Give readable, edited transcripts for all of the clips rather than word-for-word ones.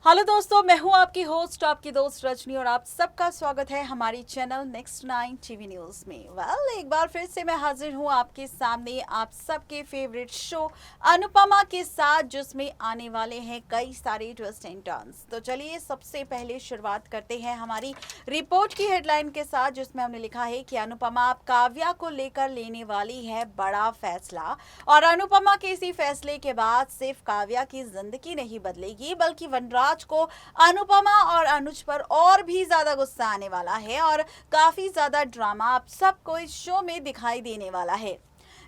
Hello दोस्तों, मैं हूं आपकी होस्ट, आपकी दोस्त रजनी, और आप सबका स्वागत है हमारी चैनल नेक्स्ट 9 टीवी न्यूज में। एक बार फिर से मैं हाजिर हूं आपके सामने आप सबके फेवरेट शो अनुपमा के साथ, जिसमें आने वाले हैं कई सारे ट्विस्ट एंड टर्न्स। तो चलिए सबसे पहले शुरुआत करते हैं हमारी रिपोर्ट की हेडलाइन के साथ, जिसमें हमने लिखा है कि अनुपमा अब काव्या को लेकर लेने वाली है बड़ा फैसला। और अनुपमा के इसी फैसले के बाद सिर्फ काव्या की जिंदगी नहीं बदलेगी, बल्कि वनराज को अनुपमा और अनुज पर और भी ज्यादा गुस्सा आने वाला है और काफी ज्यादा ड्रामा आप सबको इस शो में दिखाई देने वाला है।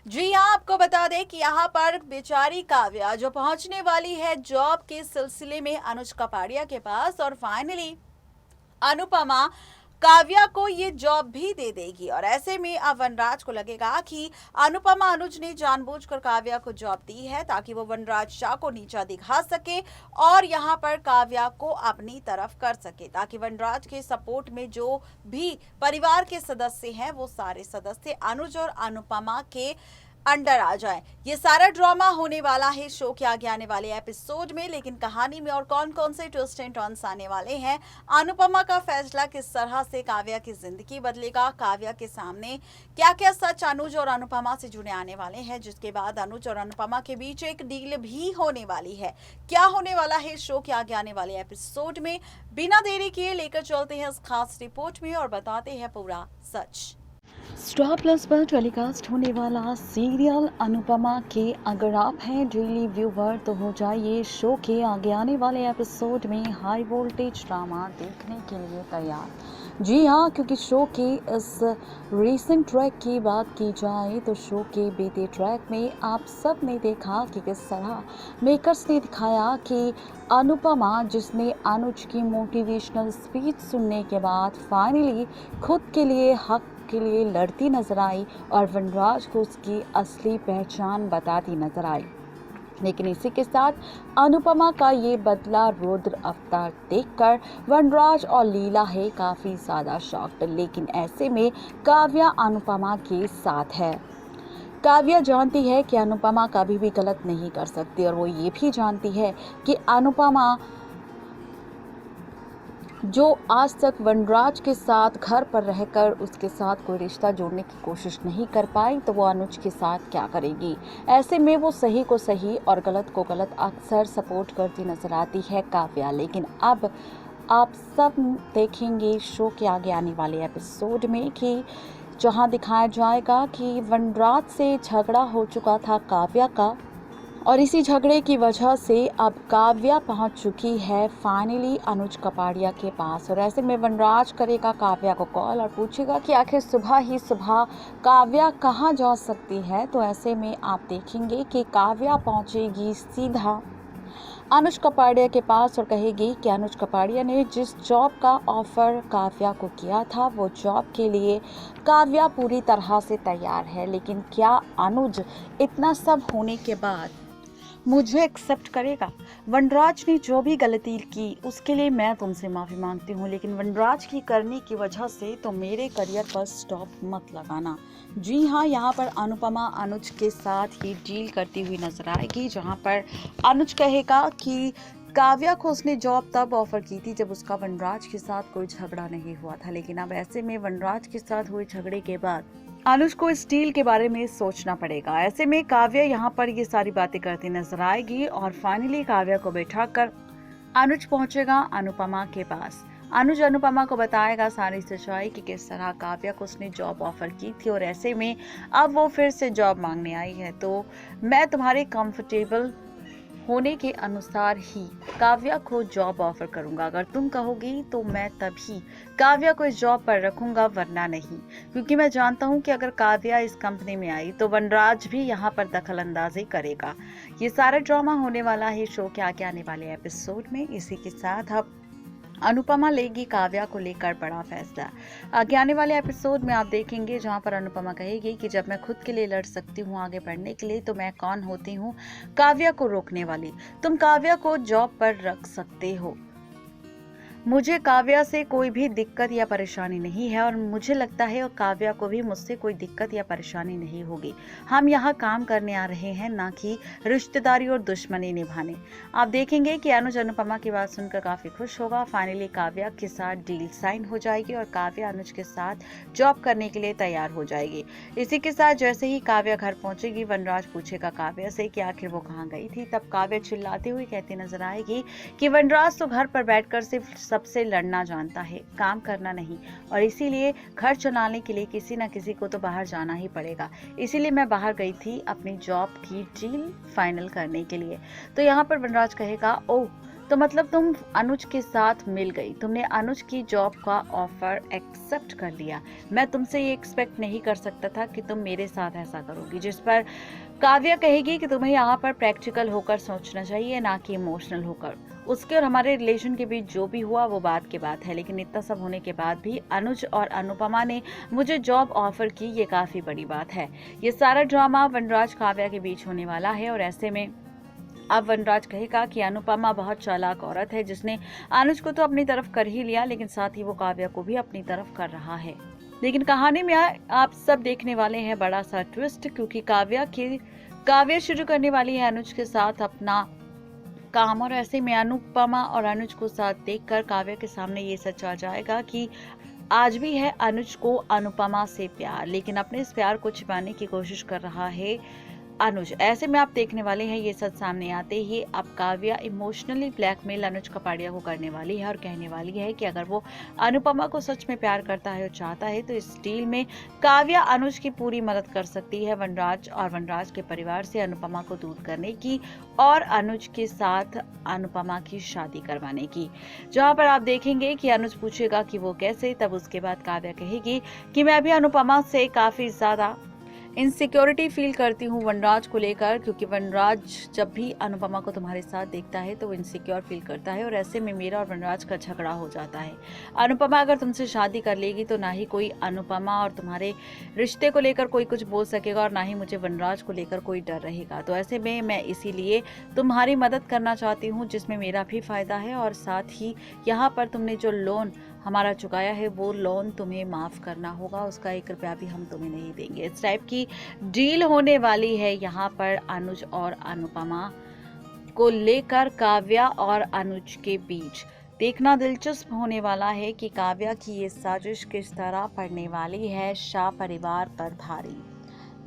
जी हाँ, आपको बता दें कि यहाँ पर बेचारी काव्या जो पहुंचने वाली है जॉब के सिलसिले में अनुज कपाड़िया के पास, और फाइनली अनुपमा काव्या को ये जॉब भी दे देगी। और ऐसे में अब वनराज को लगेगा कि अनुपमा अनुज ने जानबूझकर काव्या को जॉब दी है ताकि वो वनराज शाह को नीचा दिखा सके और यहाँ पर काव्या को अपनी तरफ कर सके, ताकि वनराज के सपोर्ट में जो भी परिवार के सदस्य हैं वो सारे सदस्य अनुज और अनुपमा के अंडर आ जाए। ये सारा ड्रामा होने वाला है शो के आगे आने वाले एपिसोड में। लेकिन कहानी में और कौन कौन से ट्विस्ट एंड टर्न्स आने वाले हैं, अनुपमा का फैसला किस तरह से काव्या की जिंदगी बदलेगा, काव्या के सामने क्या क्या सच अनुज और अनुपमा से जुड़े आने वाले हैं, जिसके बाद अनुज और अनुपमा के बीच एक डील भी होने वाली है। क्या होने वाला है शो के आगे आने वाले एपिसोड में, बिना देरी किए लेकर चलते हैं इस खास रिपोर्ट में और बताते हैं पूरा सच। स्टार प्लस पर टेलीकास्ट होने वाला सीरियल अनुपमा के अगर आप हैं डेली व्यूवर तो हो जाइए शो के आगे आने वाले एपिसोड में हाई वोल्टेज ड्रामा देखने के लिए तैयार। जी हाँ, क्योंकि शो के इस रीसेंट ट्रैक की बात की जाए तो शो के बीते ट्रैक में आप सब ने देखा कि किस तरह मेकर्स ने दिखाया कि अनुपमा, जिसने अनुज की मोटिवेशनल स्पीच सुनने के बाद फाइनली खुद के लिए हक के लिए लड़ती नजर आई और वनराज को उसकी असली पहचान बताती नजर आई। लेकिन इसी के साथ अनुपमा का ये बदला रुद्र अवतार देखकर वनराज और लीला है काफी ज्यादा शॉक्ड। लेकिन ऐसे में काव्या अनुपमा के साथ है। काव्या जानती है कि अनुपमा कभी भी गलत नहीं कर सकती और वो ये भी जानती है कि अनुपमा जो आज तक वनराज के साथ घर पर रहकर उसके साथ कोई रिश्ता जोड़ने की कोशिश नहीं कर पाई, तो वो अनुज के साथ क्या करेगी। ऐसे में वो सही को सही और गलत को गलत अक्सर सपोर्ट करती नजर आती है काव्या। लेकिन अब आप सब देखेंगे शो के आगे आने वाले एपिसोड में कि जहां दिखाया जाएगा कि वनराज से झगड़ा हो चुका था काव्या का, और इसी झगड़े की वजह से अब काव्या पहुंच चुकी है फाइनली अनुज कपाड़िया के पास। और ऐसे में वनराज करेगा काव्या को कॉल और पूछेगा कि आखिर सुबह ही सुबह काव्या कहां जा सकती है। तो ऐसे में आप देखेंगे कि काव्या पहुंचेगी सीधा अनुज कपाड़िया के पास और कहेगी कि अनुज कपाड़िया ने जिस जॉब का ऑफर काव्या को किया था वो जॉब के लिए काव्या पूरी तरह से तैयार है। लेकिन क्या अनुज इतना सब होने के बाद मुझे एक्सेप्ट करेगा? वनराज ने जो भी गलती की उसके लिए मैं तुमसे माफ़ी मांगती हूँ, लेकिन वनराज की करने की वजह से तो मेरे करियर पर स्टॉप मत लगाना। जी हाँ, यहाँ पर अनुपमा अनुज के साथ ही डील करती हुई नजर आएगी, जहाँ पर अनुज कहेगा कि काव्या को उसने जॉब तब ऑफर की थी जब उसका वनराज के साथ कोई झगड़ा नहीं हुआ था। लेकिन अब ऐसे में वनराज के साथ हुए झगड़े के बाद अनुज को इस डील के बारे में सोचना पड़ेगा। ऐसे में काव्या यहाँ पर ये सारी बातें करती नजर आएगी और फाइनली काव्या को बैठाकर अनुज पहुंचेगा अनुपमा के पास। अनुज अनुपमा को बताएगा सारी सच्चाई कि किस तरह काव्या को उसने जॉब ऑफर की थी और ऐसे में अब वो फिर से जॉब मांगने आई है। तो मैं तुम्हारे कंफर्टेबल होने के अनुसार ही काव्या को जॉब ऑफर करूंगा। अगर तुम कहोगी तो मैं तभी काव्या को इस जॉब पर रखूंगा, वरना नहीं, क्योंकि मैं जानता हूं कि अगर काव्या इस कंपनी में आई तो वनराज भी यहां पर दखल अंदाजी करेगा। ये सारा ड्रामा होने वाला है शो के आगे आने वाले एपिसोड में। इसी के साथ अब अनुपमा लेगी काव्या को लेकर बड़ा फैसला। आगे आने वाले एपिसोड में आप देखेंगे जहां पर अनुपमा कहेगी कि जब मैं खुद के लिए लड़ सकती हूं आगे बढ़ने के लिए तो मैं कौन होती हूं काव्या को रोकने वाली। तुम काव्या को जॉब पर रख सकते हो, मुझे काव्या से कोई भी दिक्कत या परेशानी नहीं है और मुझे लगता है और काव्या को भी मुझसे कोई दिक्कत या परेशानी नहीं होगी। हम यहाँ काम करने आ रहे हैं, ना कि रिश्तेदारी और दुश्मनी निभाने। आप देखेंगे कि अनुज अनुपमा की बात सुनकर काफी खुश होगा। फाइनली काव्या के साथ डील साइन हो जाएगी और काव्या अनुज के साथ जॉब करने के लिए तैयार हो जाएगी। इसी के साथ जैसे ही काव्या घर पहुंचेगी, वनराज पूछेगा काव्या से कि आखिर वो कहाँ गई थी। तब काव्या चिल्लाती हुई कहती नजर आएगी कि वनराज तो घर पर बैठकर सिर्फ सबसे लड़ना जानता है, काम करना नहीं, और इसीलिए घर चलाने के लिए किसी न किसी को तो बाहर जाना ही पड़ेगा। इसीलिए मैं बाहर गई थी अपनी जॉब की डील फाइनल करने के लिए। तो यहाँ पर वनराज कहेगा, ओह, तो मतलब तुम अनुज के साथ मिल गई, तुमने अनुज की जॉब का ऑफर एक्सेप्ट कर लिया। मैं तुमसे ये एक्सपेक्ट नहीं कर सकता था कि तुम मेरे साथ ऐसा करोगी। जिस पर काव्या कहेगी कि तुम्हें यहाँ पर प्रैक्टिकल होकर सोचना चाहिए, ना कि इमोशनल होकर। उसके और हमारे रिलेशन के बीच जो भी हुआ वो बात की बात है, लेकिन इतना सब होने के बाद भी अनुज और अनुपमा ने मुझे जॉब ऑफर की, ये काफी बड़ी बात है। ये सारा ड्रामा वनराज काव्या के बीच होने वाला है और ऐसे में अब वनराज कहेगा कि अनुपमा बहुत चालाक औरत है, जिसने अनुज को तो अपनी तरफ कर ही लिया, लेकिन साथ ही वो काव्या को भी अपनी तरफ कर रहा है। लेकिन कहानी में आप सब देखने वाले हैं बड़ा सा ट्विस्ट, क्योंकि काव्या शुरू करने वाली है अनुज के साथ अपना काम, और ऐसे में अनुपमा और अनुज को साथ देखकर काव्या के सामने ये सच आ जाएगा कि आज भी है अनुज को अनुपमा से प्यार, लेकिन अपने इस प्यार को छिपाने की कोशिश कर रहा है अनुज। ऐसे में आप देखने वाले हैं ये सच सामने आते ही अब काव्या इमोशनली ब्लैकमेल अनुज कपाड़िया को करने वाली है और कहने वाली है कि अगर वो अनुपमा को सच में प्यार करता है और चाहता है तो इस डील में काव्या अनुज की पूरी मदद कर सकती है, वनराज और वनराज के परिवार से अनुपमा को दूर करने की और अनुज के साथ अनुपमा की शादी करवाने की। जहाँ पर आप देखेंगे कि अनुज पूछेगा कि वो कैसे, तब उसके बाद काव्या कहेगी कि मैं भी अनुपमा से काफी ज्यादा इनसिक्योरिटी फील करती हूँ वनराज को लेकर, क्योंकि वनराज जब भी अनुपमा को तुम्हारे साथ देखता है तो वो इनसिक्योर फील करता है और ऐसे में मेरा और वनराज का झगड़ा हो जाता है। अनुपमा अगर तुमसे शादी कर लेगी तो ना ही कोई अनुपमा और तुम्हारे रिश्ते को लेकर कोई कुछ बोल सकेगा और ना ही मुझे वनराज को लेकर कोई डर रहेगा। तो ऐसे में मैं इसीलिए तुम्हारी मदद करना चाहती हूँ, जिसमें मेरा भी फायदा है और साथ ही यहाँ पर तुमने जो लोन हमारा चुकाया है वो लोन तुम्हें माफ करना होगा, उसका 1 रुपया भी हम तुम्हें नहीं देंगे। इस टाइप की डील होने वाली है यहाँ पर अनुज और अनुपमा को लेकर काव्या और अनुज के बीच। देखना दिलचस्प होने वाला है कि काव्या की ये साजिश किस तरह पड़ने वाली है शाह परिवार पर भारी।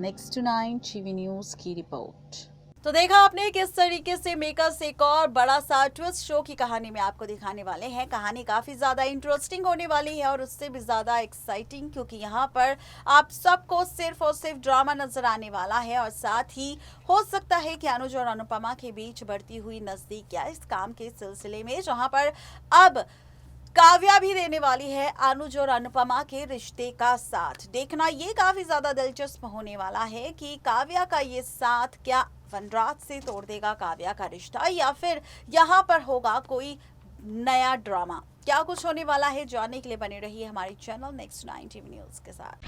नेक्स्ट 9 टीवी न्यूज़ की रिपोर्ट। तो देखा आपने किस तरीके से मेकर्स एक और बड़ा सा ट्विस्ट शो की कहानी में आपको दिखाने वाले हैं। कहानी काफी ज्यादा इंटरेस्टिंग होने वाली है और उससे भी ज्यादा एक्साइटिंग, क्योंकि यहाँ पर आप सबको सिर्फ और सिर्फ ड्रामा नजर आने वाला है और साथ ही हो सकता है कि अनुज और अनुपमा के बीच बढ़ती हुई नजदीकियां इस काम के सिलसिले में, जहाँ पर अब काव्या भी देने वाली है अनुज और अनुपमा के रिश्ते का साथ। देखना ये काफी ज्यादा दिलचस्प होने वाला है कि काव्या का ये साथ क्या वनराज से तोड़ देगा काव्या का रिश्ता, या फिर यहाँ पर होगा कोई नया ड्रामा। क्या कुछ होने वाला है जानने के लिए बने रहिए हमारे चैनल नेक्स्ट 9 टीवी न्यूज़ के साथ।